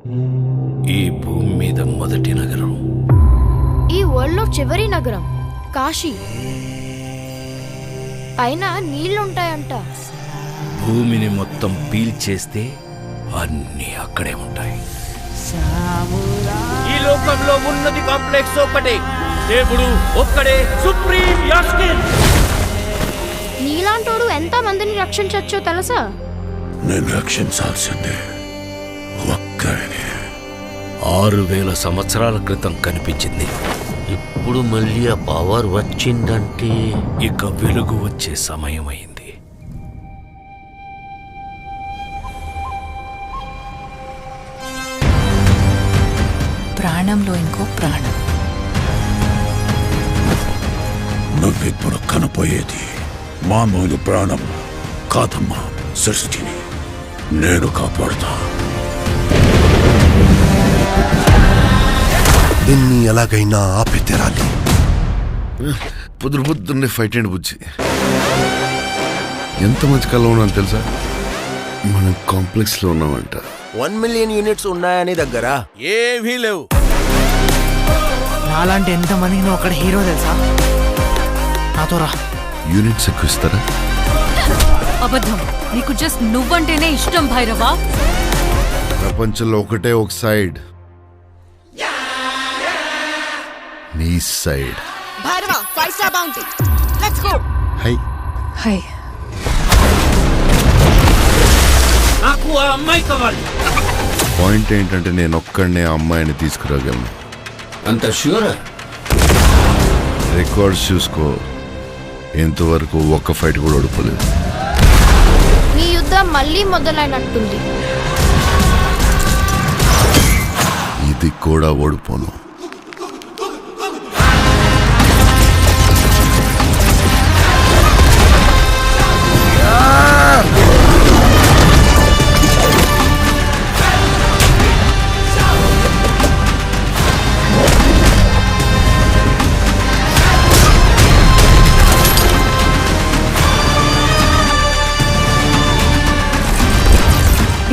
ఈ భూమి మీద మొదటి నగరం, ఈ వరల్డ్లో చివరి నగరం కాశీ. పైన నీళ్లుంటాయంట. భూమిని మొత్తం పీల్చేస్తే అన్నీ అక్కడే ఉంటాయి. ఈ లోకంలో ఉన్నది కాంప్లెక్స్ ఒక్కటే, దేవుడు ఒక్కడే సుప్రీం యాస్కిన్. నీలాంటోడు ఎంత మందిని రక్షించచ్చో తెలుసా? నేను రక్షించాల్సిందే ఒక్కడిని. 6000 సంవత్సరాల క్రితం కనిపించింది. ఇప్పుడు మళ్ళీ ఆ పవర్ వచ్చిందంటే ఇక వెలుగు వచ్చే సమయం అయింది. ప్రాణంలో ఇంకో ప్రాణం. నువ్విప్పుడు కనపోయేది మామూలు ప్రాణం కాదమ్మా. సృష్టిని నేను కాపాడుతా. దీన్ని ఎలాగైనా ఆపి తీరాలి. పొద్దున్నే ఫైట్ అండ్ బుజ్జి ఎంత మంచి కళ ఉన్నాను తెలుసా? మనం కాంప్లెక్స్ లో ఉన్నామంట. 1 మిలియన్ యూనిట్స్ ఉన్నాయని దగ్గర ఏవీ లేవు. నాలాంటి ఎంతమందికి నువ్వు అక్కడ హీరో తెలుసా? నాతో రా. యూనిట్స్ ఎక్కువ ఇస్తారా? అబద్ధం. నీకు జస్ట్ నువ్వంటేనే ఇష్టం భైరవా. ప్రపంచంలో ఒకటే ఒక సైడ్, నీ side. Bhairava 5 star bounty. Let's go. Hi hi. నాకు ఆ అమ్మాయి కావాలి. పాయింట్ ఏంటంటే నేను ఒక్కడనే ఆ అమ్మాయిని తీసుకురాగలను. అంత ష్యూర్? రికార్డ్స్ చూసుకో, ఇంతవరకు ఒక్క ఫైట్ కూడా ఓడిపోలేదు. మీ యుద్ధం మళ్ళీ మొదలైనట్టుంది. ఇది కూడా ఓడిపోను.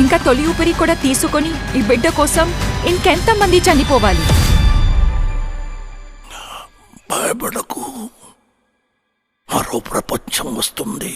ఇంకా తొలి ఊపిరి కూడా తీసుకొని ఈ బిడ్డ కోసం ఇంకెంతమంది చనిపోవాలి? భయపడకు, మరో ప్రపంచం వస్తుంది.